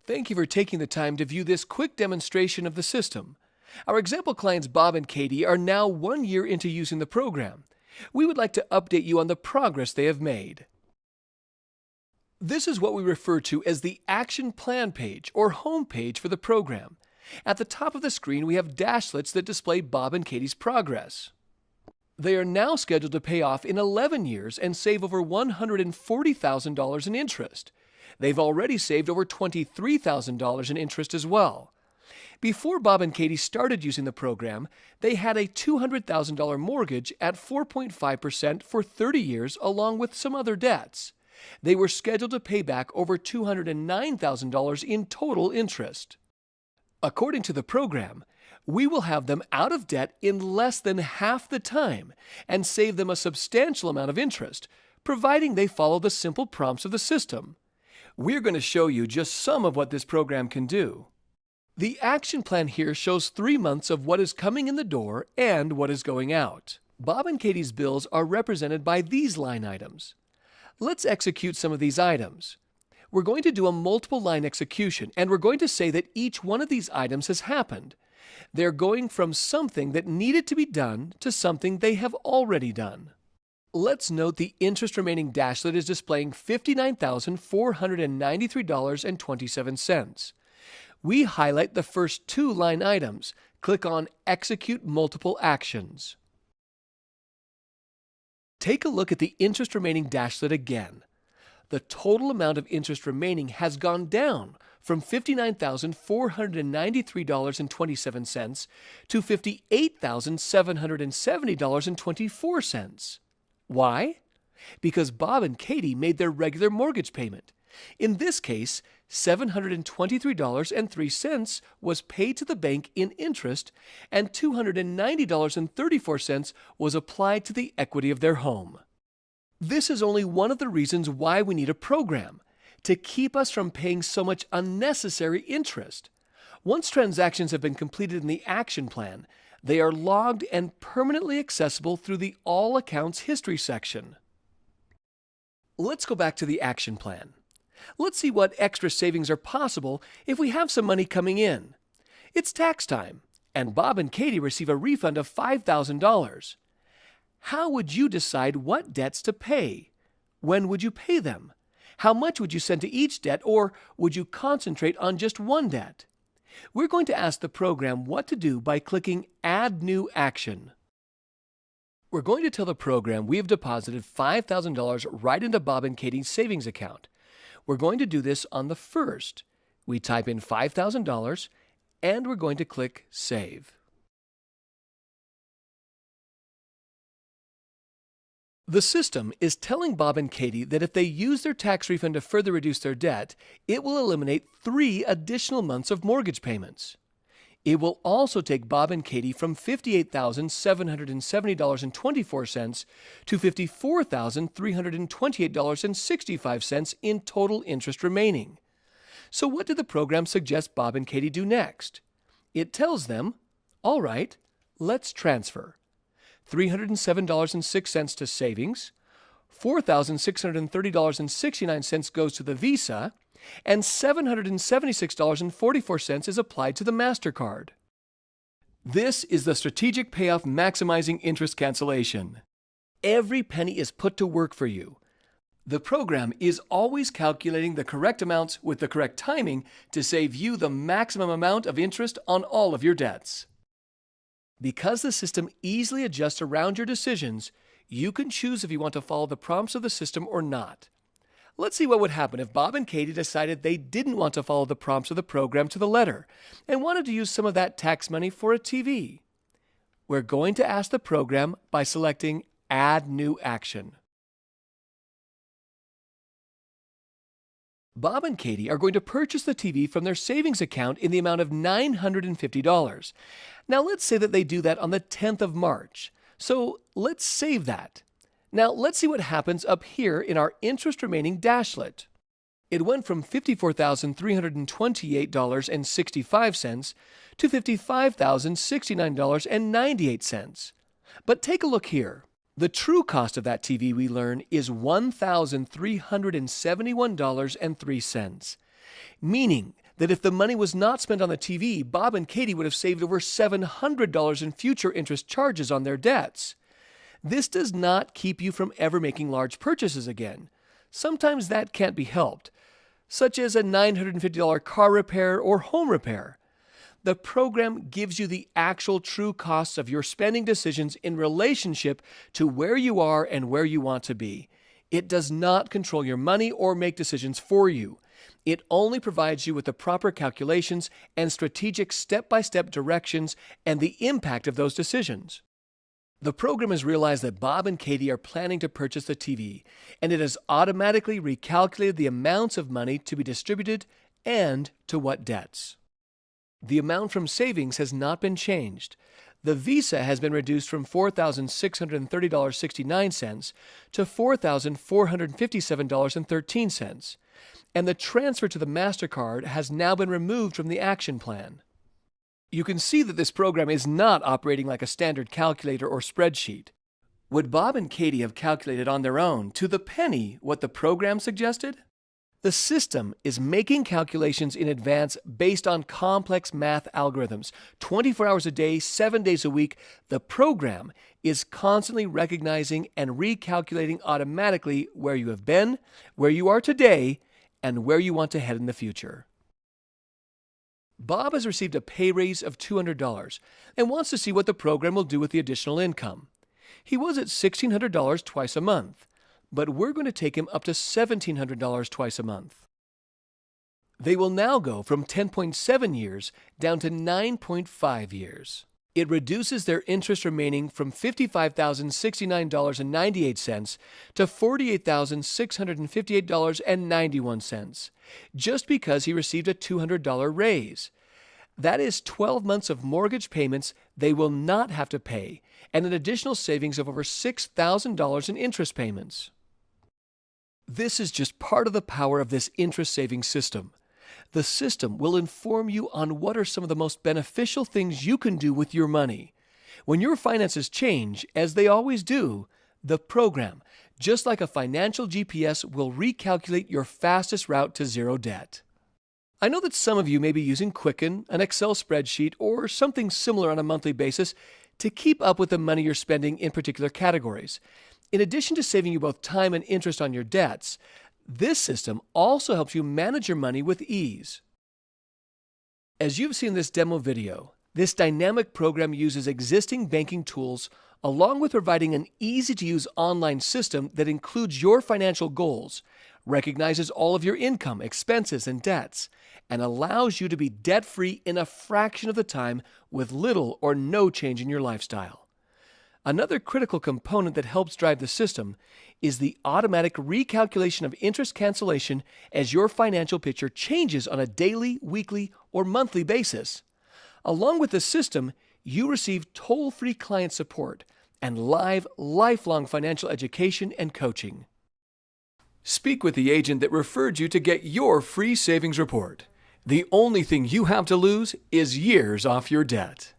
Thank you for taking the time to view this quick demonstration of the system. Our example clients Bob and Katie are now 1 year into using the program. We would like to update you on the progress they have made. This is what we refer to as the Action Plan page or home page for the program. At the top of the screen, we have dashlets that display Bob and Katie's progress. They are now scheduled to pay off in 11 years and save over $140,000 in interest. They've already saved over $23,000 in interest as well. Before Bob and Katie started using the program, they had a $200,000 mortgage at 4.5% for 30 years along with some other debts. They were scheduled to pay back over $209,000 in total interest. According to the program, we will have them out of debt in less than half the time and save them a substantial amount of interest, providing they follow the simple prompts of the system. We're going to show you just some of what this program can do. The action plan here shows 3 months of what is coming in the door and what is going out. Bob and Katie's bills are represented by these line items. Let's execute some of these items. We're going to do a multiple line execution, and we're going to say that each one of these items has happened. They're going from something that needed to be done to something they have already done. Let's note the interest remaining dashlet is displaying $59,493.27. We highlight the first 2 line items. Click on Execute Multiple Actions. Take a look at the interest remaining dashlet again. The total amount of interest remaining has gone down from $59,493.27 to $58,770.24. Why? Because Bob and Katie made their regular mortgage payment. In this case, $723.03 was paid to the bank in interest, and $290.34 was applied to the equity of their home. This is only one of the reasons why we need a program, to keep us from paying so much unnecessary interest. Once transactions have been completed in the action plan, they are logged and permanently accessible through the All Accounts History section. Let's go back to the action plan. Let's see what extra savings are possible if we have some money coming in. It's tax time, and Bob and Katie receive a refund of $5,000. How would you decide what debts to pay? When would you pay them? How much would you send to each debt, or would you concentrate on just one debt? We're going to ask the program what to do by clicking Add New Action. We're going to tell the program we have deposited $5,000 right into Bob and Katie's savings account. We're going to do this on the 1st. We type in $5,000 and we're going to click Save. The system is telling Bob and Katie that if they use their tax refund to further reduce their debt, it will eliminate 3 additional months of mortgage payments. It will also take Bob and Katie from $58,770.24 to $54,328.65 in total interest remaining. So what did the program suggest Bob and Katie do next? It tells them, all right, let's transfer. $307.06 to savings, $4,630.69 goes to the Visa, and $776.44 is applied to the MasterCard. This is the strategic payoff maximizing interest cancellation. Every penny is put to work for you. The program is always calculating the correct amounts with the correct timing to save you the maximum amount of interest on all of your debts. Because the system easily adjusts around your decisions, you can choose if you want to follow the prompts of the system or not. Let's see what would happen if Bob and Katie decided they didn't want to follow the prompts of the program to the letter and wanted to use some of that tax money for a TV. We're going to ask the program by selecting Add New Action. Bob and Katie are going to purchase the TV from their savings account in the amount of $950. Now let's say that they do that on the 10th of March. So let's save that. Now let's see what happens up here in our interest remaining dashlet. It went from $54,328.65 to $55,069.98. But take a look here. The true cost of that TV, we learn, is $1,371.03, meaning that if the money was not spent on the TV, Bob and Katie would have saved over $700 in future interest charges on their debts. This does not keep you from ever making large purchases again. Sometimes that can't be helped, such as a $950 car repair or home repair. The program gives you the actual true costs of your spending decisions in relationship to where you are and where you want to be. It does not control your money or make decisions for you. It only provides you with the proper calculations and strategic step-by-step directions and the impact of those decisions. The program has realized that Bob and Katie are planning to purchase the TV, and it has automatically recalculated the amounts of money to be distributed and to what debts. The amount from savings has not been changed. The Visa has been reduced from $4,630.69 to $4,457.13, and the transfer to the MasterCard has now been removed from the action plan. You can see that this program is not operating like a standard calculator or spreadsheet. Would Bob and Katie have calculated on their own, to the penny, what the program suggested? The system is making calculations in advance based on complex math algorithms. 24 hours a day, 7 days a week, the program is constantly recognizing and recalculating automatically where you have been, where you are today, and where you want to head in the future. Bob has received a pay raise of $200 and wants to see what the program will do with the additional income. He was at $1,600 twice a month, but we're going to take him up to $1,700 twice a month. They will now go from 10.7 years down to 9.5 years. It reduces their interest remaining from $55,069.98 to $48,658.91, just because he received a $200 raise. That is 12 months of mortgage payments they will not have to pay, and an additional savings of over $6,000 in interest payments. This is just part of the power of this interest saving system. The system will inform you on what are some of the most beneficial things you can do with your money. When your finances change, as they always do, the program, just like a financial GPS, will recalculate your fastest route to zero debt. I know that some of you may be using Quicken, an Excel spreadsheet, or something similar on a monthly basis to keep up with the money you're spending in particular categories. In addition to saving you both time and interest on your debts, this system also helps you manage your money with ease. As you've seen in this demo video, this dynamic program uses existing banking tools along with providing an easy-to-use online system that includes your financial goals, recognizes all of your income, expenses, and debts, and allows you to be debt-free in a fraction of the time with little or no change in your lifestyle. Another critical component that helps drive the system is the automatic recalculation of interest cancellation as your financial picture changes on a daily, weekly, or monthly basis. Along with the system, you receive toll-free client support and live, lifelong financial education and coaching. Speak with the agent that referred you to get your free savings report. The only thing you have to lose is years off your debt.